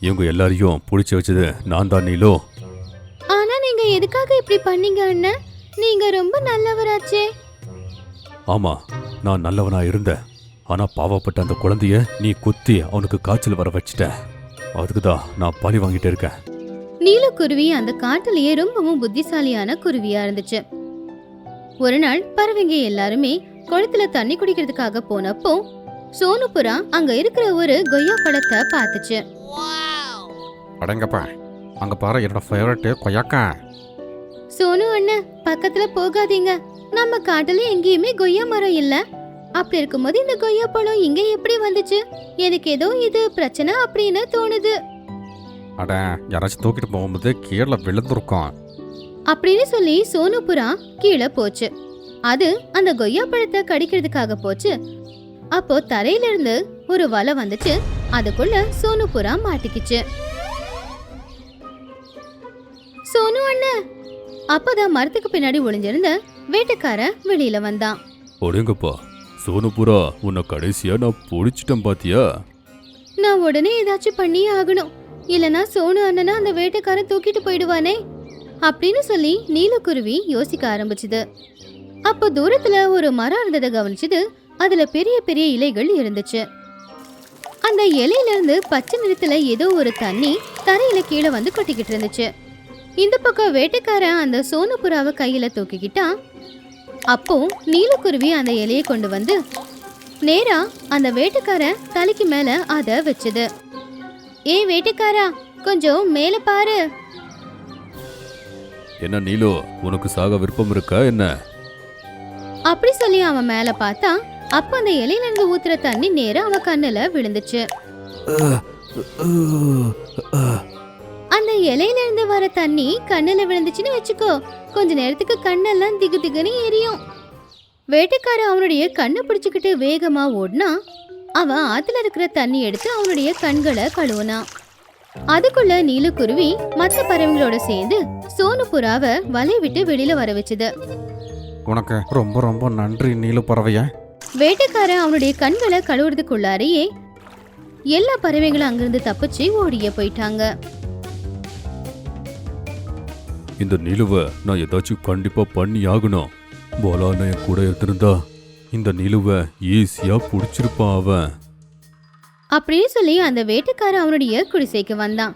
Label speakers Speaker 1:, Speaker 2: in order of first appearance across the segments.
Speaker 1: இவங்க எல்லாரையும் புடிச்சு வச்சது நான் தான் நீலு.
Speaker 2: ஆனா நீங்க எதுக்காக இப்படி பண்ணீங்க அண்ணன்? நீங்க ரொம்ப நல்லவராச்சே.
Speaker 1: ஆமா, நான் நல்லவனா இருந்தேன். ஆனா பாவப்பட்ட அந்த குழந்தைய நீ குத்தி அவனுக்கு காய்ச்சல் வர வச்சிட்ட. அதுக்குதான் நான் பழி வாங்கிட்டு இருக்கேன்.
Speaker 2: நீலக்குருவி அந்த காட்டிலேயே ரொம்பவும் புத்திசாலியான குருவியா இருந்துச்சு. ஒரு நாள் பறவைங்க எல்லாருமே குளத்துல தண்ணி குடிக்கிறதுக்காக போனப்போ சோனுபுரா அங்க இருக்கிற ஒரு கொய்யா பழத்தை பார்த்துச்சு.
Speaker 3: அடங்கப்பா, அங்க பாரு என்னோட ஃபேவரட் கொய்யாக்கா.
Speaker 2: சோனு அண்ணன், பக்கத்துல போகாதீங்க. நம்ம காட்டுல எங்கேயுமே கொய்யா மரம் இல்ல. அப்படி இருக்கும்போது இந்த கொய்யா பழம் இங்க எப்படி வந்துச்சு? எனக்கு ஏதோ இது பிரச்சனை அப்படின்னு தோணுது
Speaker 3: அட, யாராச்சும் தூக்கிட்டு போகும்போது கீழே விழுந்துருக்கோம்
Speaker 2: அப்படின்னு சொல்லி சோனுபுரா கீழே போச்சு. அது அந்த கொய்யா பழத்தை கடிக்கிறதுக்காக போச்சு. அப்போ தரையில இருந்து ஒரு வலை வந்துச்சு. அதுக்குள்ள சோனுபுரா மாட்டிக்கிச்சு. சோனு அண்ணன், அப்பதான் மரத்துக்கு பின்னாடி ஒளிஞ்சிருந்த வேட்டைக்கார வெளியில வந்தான்.
Speaker 1: ஒடுங்கப்பா சோனுபுரா, உன்னை கடைசியா நான் பிடிச்சிட்டேன் பாத்தியா?
Speaker 2: நான் உடனே ஏதாச்சும் பண்ணியே ஆகணும், இல்லனா சோனு அண்ணனா அந்த வேட்டைக்காரன் தூக்கிட்டு போயிடுவானே அப்படின்னு சொல்லி நீலக்குருவி யோசிக்க ஆரம்பிச்சுது. அப்போ தூரத்துல ஒரு மரம் இருந்ததை கவனிச்சுது. அதுல பெரிய பெரிய இலைகள் இருந்துச்சு. அந்த இலையில இருந்து பச்சை நிறத்துல ஏதோ ஒரு தண்ணி தரையில கீழே வந்து கொட்டிக்கிட்டு இருந்துச்சு. இந்த பக்கம் வேட்டைக்காரன் அந்த சோனுபுராவை கையில தூக்கிக்கிட்டான். அப்போ நீலக்குருவி அந்த இலையை கொண்டு வந்து நேரா அந்த வேட்டைக்காரன் தலைக்கு மேல அத வச்சது. ஏய் வேட்டைக்காரா, கொஞ்சம் மேல பாரு.
Speaker 1: என்ன நீலு, உனக்கு சாக விருப்பம் இருக்கா என்ன?
Speaker 2: அப்படி சொல்லி அவன் மேல பார்த்தா, அப்ப அந்த இலையில இருந்து ஊத்துற தண்ணி நேரா அவன் கண்ணுல விழுந்துச்சு. அந்த இலையில இருந்து வர தண்ணி கண்ணுல விழுந்துச்சுன்னு வச்சுக்கோ, கொஞ்ச நேரத்துக்கு கண்ணெல்லாம் திகு திகுன்னு எரியும். வேட்டைக்காரன் அவனுடைய கண்ணை பிடிச்சுக்கிட்டு வேகமா ஓடினா. அவன் ஆத்துல இருக்கிற தண்ணி எடுத்து அவனுடைய கண்களை கழுவுனான். அதுக்குள்ள நீலக்குருவி மற்ற பறவைகளோட சேர்ந்து சோனுபுராவை வலை விட்டு வெளியில வர வச்சுது.
Speaker 3: உனக்கு ரொம்ப ரொம்ப நன்றி நீலு பறவைய.
Speaker 2: வேட்டைக்காரன் அவனுடைய கண்களை கழுவுறதுக்குள்ளாரையே எல்லா பறவைகளும் அங்கிருந்து தப்பிச்சு ஓடியே போயிட்டாங்க.
Speaker 1: இந்த நிலுவை நான் ஏதாச்சும் கண்டிப்பா பண்ணி ஆகணும். போலான என் கூட இருந்திருந்தா இந்த நிலுவை ஈஸியா புடிச்சிருப்பான் அவன்.
Speaker 2: அப்படின்னு சொல்லி அந்த வேட்டைக்காரன் அவனுடைய குடிசைக்கு வந்தான்.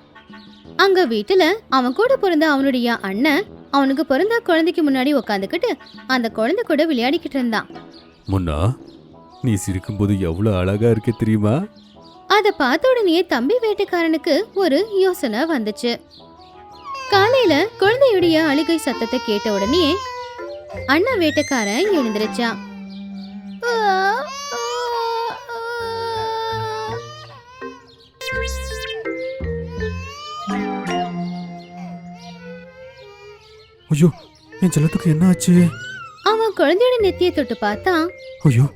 Speaker 2: அங்க வீட்டுல அவன் கூட பிறந்த அவனுடைய அண்ணன் அவனுக்கு பிறந்த குழந்தைக்கு முன்னாடி உக்காந்துக்கிட்டு அந்த குழந்தை கூட விளையாடிக்கிட்டு இருந்தான்.
Speaker 1: முன்னா, நீ சிரிக்கும்போது எவ்வளவு அழகா இருக்க தெரியுமா?
Speaker 2: அத பார்த்த உடனே தம்பி வேட்டைக்காரனுக்கு ஒரு யோசனை வந்துச்சு. காலையில குழந்தையுடைய அழுகை சத்தத்தை கேட்ட உடனே அண்ணா வேட்டைக்காரன் எழுந்திருச்சான்.
Speaker 1: ஐயோ, என் செல்லத்துக்கு என்ன ஆச்சு?
Speaker 2: அவன் குழந்தையோட நெத்தியை தொட்டு பார்த்தான்.
Speaker 1: ஐயோ,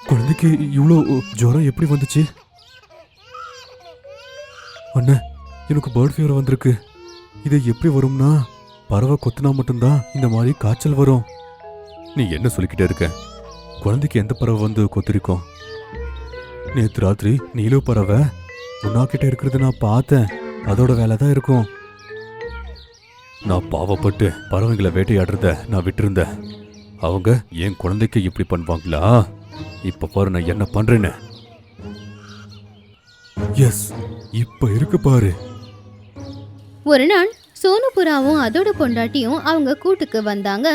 Speaker 1: குழந்தைக்கு இவ்வளோ ஜுரம் எப்படி வந்துச்சு? அண்ணா, எனக்கு பேர்ட் ஃபீவர் வந்திருக்கு. இது எப்படி வரும்னா, பறவை கொத்துனா மட்டும்தான் இந்த மாதிரி காய்ச்சல் வரும். நீ என்ன சொல்லிக்கிட்டே இருக்க? குழந்தைக்கு எந்த பறவை வந்து கொத்திருக்கோம்? நேற்று ராத்திரி நீலு பறவை உன்னாக்கிட்ட இருக்கிறது நான் பார்த்தேன். அதோட வேலை தான் இருக்கும். நான் பாவப்பட்டு பறவைங்களை வேட்டையாடுறத நான் விட்டுருந்தேன். அவங்க என் குழந்தைக்கு இப்படி பண்ணுவாங்களா? இப்ப பாரு நான் என்ன பண்றேன்னு. எஸ், இப்ப இருக்கு பாரு.
Speaker 2: ஒரு நாள் சோனுபுராவும் அதோட பொண்டாட்டியும் அவங்க கூட்டுக்கு வந்தாங்க.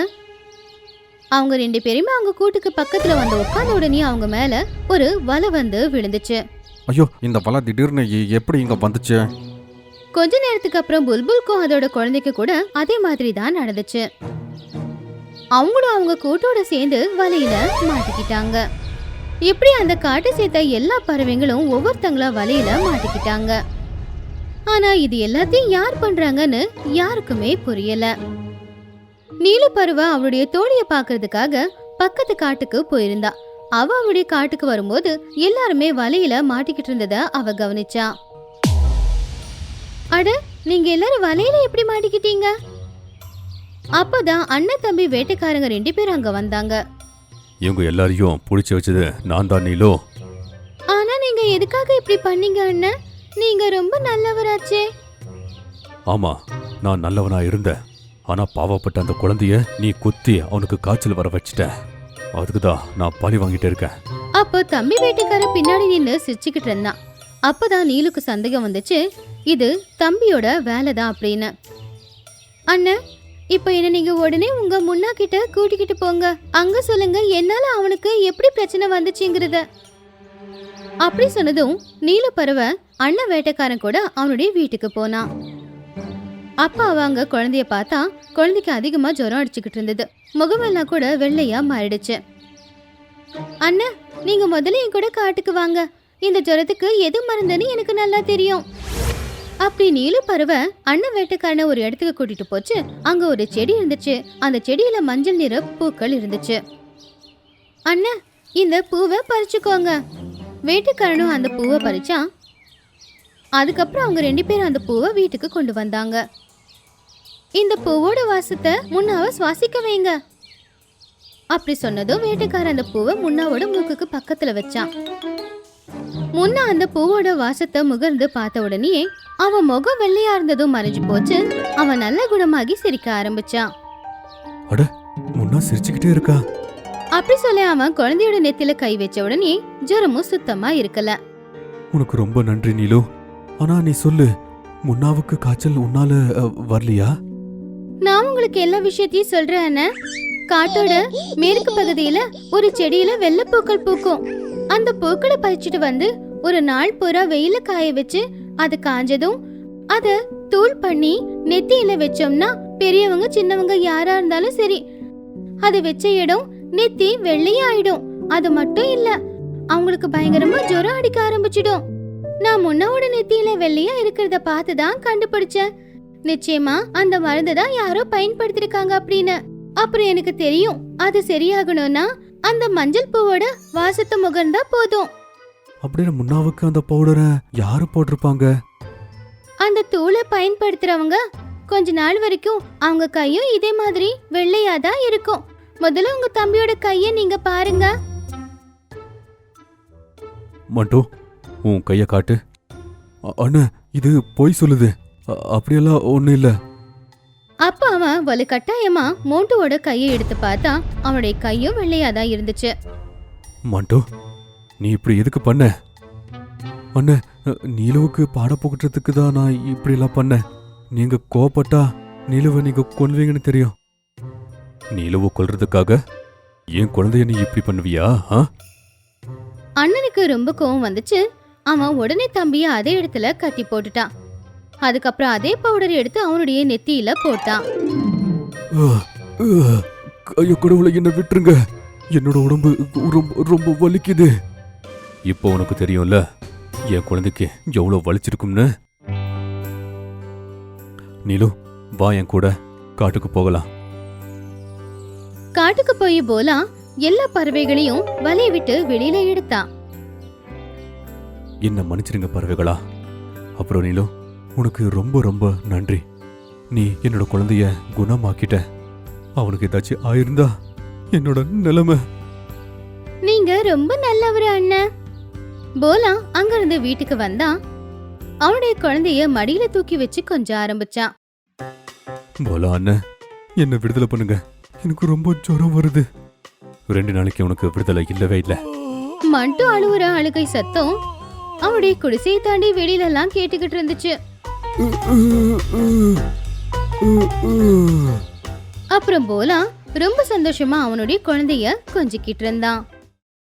Speaker 2: அவங்க 2 பேருமே அவங்க கூட்டுக்கு பக்கத்துல வந்து உட்கார்ந்த உடனே அவங்க மேல ஒரு வலை வந்து விழுந்துச்சு.
Speaker 3: ஐயோ, இந்த வலை திடீர்னு எப்படி இங்க வந்துச்சு?
Speaker 2: கொஞ்ச நேரத்துக்கு அப்புறம் புல்புல்க்கும் அதோட குழந்தைக்கு கூட அதே மாதிரி தான் நடந்துச்சு. அவங்களும் அவங்க கூட்டோட சேர்ந்து வலையில மாட்டிக்கிட்டாங்க. இப்படி அந்த காட்டை சேர்த்த எல்லா பறவைங்களும் ஒவ்வொருத்தங்களா வலையில மாட்டிக்கிட்டாங்க. ஆனா இது எல்லாத்தையும் யார் பண்றாங்கன்னு யாருக்குமே புரியல. நீலப்பறவை அவளுடைய தோழியை பாக்குறதுக்காக பக்கத்து காட்டுக்கு போயிருந்தா. அவளுடைய காட்டுக்கு வரும்போது எல்லாருமே வலையில மாட்டிக்கிட்டு இருந்தத அவ கவனிச்சா. அட, நீங்க எல்லாரும் வலையில எப்படி மாட்டிக்கிட்டீங்க? அப்பதான் அண்ணன் தம்பி வேட்டைக்காரங்க 2 பேரும் அங்க வந்தாங்க.
Speaker 1: இவங்க எல்லாரையும் புடிச்சு வச்சது நான் தான் நீலோ.
Speaker 2: ஆனா நீங்க எதுக்காக இப்படி பண்ணீங்க அண்ணன்? நீங்க ரொம்ப நல்லவராச்சே.
Speaker 1: ஆமா, நான் நல்லவனா இருந்தேன். ஆனா பாவப்பட்ட அந்த குழந்தைய நீ குத்தி அவனுக்கு காய்ச்சல் வர வச்சிட்ட. அதுக்குதான் நான் பழி வாங்கிட்டு இருக்கேன்.
Speaker 2: அப்போ தம்பி வேட்டைக்காரன் பின்னாடி நின்று சிரிச்சுக்கிட்டு இருந்தான். அப்பதான் நீலுக்கு சந்தேகம் வந்துச்சு, இது தம்பியோட வேலைதான் அப்படின்னு. அண்ணன், இப்போ என்ன நீங்க உடனே உங்க முன்னா கிட்ட கூட்டிக்கிட்டு போங்க. அங்க சொல்லுங்க என்னால அவனுக்கு எப்படி பிரச்சனை வந்துச்சுங்கிறத. அப்படி சொன்னதும் நீல பறவை அண்ணன் வேட்டைக்காரன் கூட அவனுடைய வீட்டுக்கு போனான். அப்ப அவங்க குழந்தைய பார்த்தா குழந்தைக்கு அதிகமா ஜுரம் அடிச்சுக்கிட்டு இருந்தது. முகமெல்லாம் கூட வெள்ளையா மாறிடுச்சு. அண்ணன், நீங்க முதல்ல என் கூட காட்டுக்கு வாங்க. இந்த ஜுரத்துக்கு எது மருந்துன்னு எனக்கு நல்லா தெரியும். அப்படி நீல பறவை அண்ணன் வேட்டைக்காரனை ஒரு இடத்துக்கு கூட்டிட்டு போச்சு. அங்க ஒரு செடி இருந்துச்சு. அந்த செடியில மஞ்சள் நிற பூக்கள் இருந்துச்சு. அண்ணன், இந்த பூவை பறிச்சுக்கோங்க. வேட்டைக்காரனும் அந்த பூவை பறிச்சான். அதுக்கப்புறம் அவங்க 2 பேரும் அந்த பூவை வீட்டுக்கு கொண்டு வந்தாங்க. இந்த பூவோட வாசத்தை முன்னாவை சுவாசிக்க வைங்க. அப்படி சொன்னதும் வேட்டைக்காரன் அந்த பூவை முன்னாவோட மூக்குக்கு பக்கத்துல வச்சான். முன்னா அந்த பூவோட வாசத்தை முகர்ந்து பார்த்த உடனே அவன் முகம் வெள்ளையா இருந்ததும் மறைஞ்சு போச்சு. அவன் நல்ல குணமாகி சிரிக்க ஆரம்பிச்சான்.
Speaker 1: அட, முன்னா சிரிச்சுக்கிட்டே இருக்கா.
Speaker 2: அப்படி சொல்ல அவன் குழந்தையோட நெத்தில கை வச்ச உடனே ஜுரமும் சுத்தமா இருக்கல.
Speaker 1: உனக்கு ரொம்ப நன்றி நீலு. ஆனா நீ சொல்லு, முன்னாவுக்கு காய்ச்சல் உன்னால வரலையா?
Speaker 2: நான் உங்களுக்கு எல்லா விஷயத்தையும் சொல்றேன் அண்ணன். காட்டோட மேற்கு பகுதியில ஒரு செடியில வெள்ளைப்பூக்கள் பூக்கும். அந்த பூக்களை பறிச்சுட்டு வந்து ஒரு நாள் பூரா வெயில காய வச்சு அது காஞ்சதும் அத தூள் பண்ணி நெத்தியில வச்சோம்னா பெரியவங்க சின்னவங்க யாரா இருந்தாலும் சரி, அது வச்ச இடம் நெத்தி வெள்ளையாயிடும். அது மட்டும் இல்ல, அவங்களுக்கு பயங்கரமா ஜுரம் அடிக்க ஆரம்பிச்சிடும். நான் முன்னாவோட நெத்தியில வெள்ளையா இருக்கிறத பார்த்துதான் கண்டுபிடிச்சேன். நிச்சயமா அந்த மருந்து தான் யாரோ பயன்படுத்திருக்காங்க அப்படின்னு. அப்புறம் எனக்கு தெரியும், அது சரியாகணும்னா அந்த மஞ்சள் பூவோட வாசத்தை முகர்ந்தா போதும்.
Speaker 1: அப்படின்னு முன்னாவுக்கு அந்த பவுடரை யாரு போட்டிருப்பாங்க?
Speaker 2: அந்த தூளை பயன்படுத்துறவங்க கொஞ்ச நாள் வரைக்கும் அவங்க கையும் இதே மாதிரி வெள்ளையாதான் இருக்கும். முதல்ல உங்க தம்பியோட கைய நீங்க பாருங்க.
Speaker 1: மண்டோ, உன் கைய காட்டு. அண்ணா, இது பொய் சொல்லுது. அப்படியெல்லாம் ஒண்ணும் இல்ல.
Speaker 2: அப்ப அவன் வலு கட்டாயமா மோண்டுவோட கையை எடுத்து பார்த்தா அவனுடைய கையும் வெள்ளையாதான் இருந்துச்சு.
Speaker 1: மண்டோ, நீ இப்படி எதுக்கு பண்ண? அண்ணா, நீலுவுக்கு பாட புகட்டுறதுக்கு தான் நான் இப்படி எல்லாம் பண்ணேன். நீங்க கோவப்பட்டா நீலுவை நீங்க கொல்வீங்கன்னு தெரியும். நீலுவை கொல்றதுக்காக என் குழந்தைய நீ இப்படி பண்ணுவியா?
Speaker 2: அண்ணனுக்கு ரொம்ப கோவம் வந்துச்சு. அவன் உடனே தம்பிய அதே இடத்துல கட்டி போட்டுட்டான். அதுக்கப்புறம் அதே பவுடர் எடுத்து அவனுடைய நெத்தியில போட்டான்.
Speaker 1: கைய கடவுளை, என்ன விட்டுருங்க. என்னோட உடம்பு ரொம்ப ரொம்ப வலிக்குது. இப்போ உனக்கு தெரியும்ல என் குழந்தைக்கு எவ்வளவு வலிச்சிருக்கும்னு. நீலு, வா என் கூட காட்டுக்கு போகலாம்.
Speaker 2: காட்டுக்கு போய் போலா எல்லா பறவைகளையும் வலைய விட்டு வெளியில எடுத்தான்.
Speaker 1: என்ன மன்னிச்சிருங்க பறவைகளா. அப்புறம் நீலு, உனக்கு ரொம்ப ரொம்ப நன்றி. நீ என்னோட குழந்தைய குணமாக்கிட்ட. அவனுக்கு ஏதாச்சும் ஆயிருந்தா என்னோட நிலைமை.
Speaker 2: நீங்க ரொம்ப நல்லவரு அண்ணன். போலா அங்கிருந்து வீட்டுக்கு வந்தான். அவனுடைய குழந்தைய மடியில தூக்கி வச்சு கொஞ்சம் ஆரம்பிச்சான்.
Speaker 1: போலா அண்ணன், என்ன விடுதலை பண்ணுங்க. எனக்கு ரொம்ப ஜுரம் வருது. 2 நாளைக்கு உனக்கு விடுதலை இல்லவே இல்லை.
Speaker 2: மண்டு அழுவுற அழுகை சத்தம் அவனுடைய குடிசையை தாண்டி வெளியில எல்லாம் கேட்டுக்கிட்டு இருந்துச்சு. அப்புறம் போலா ரொம்ப சந்தோஷமா அவனுடைய குழந்தைய கொஞ்சிக்கிட்டு இருந்தான்.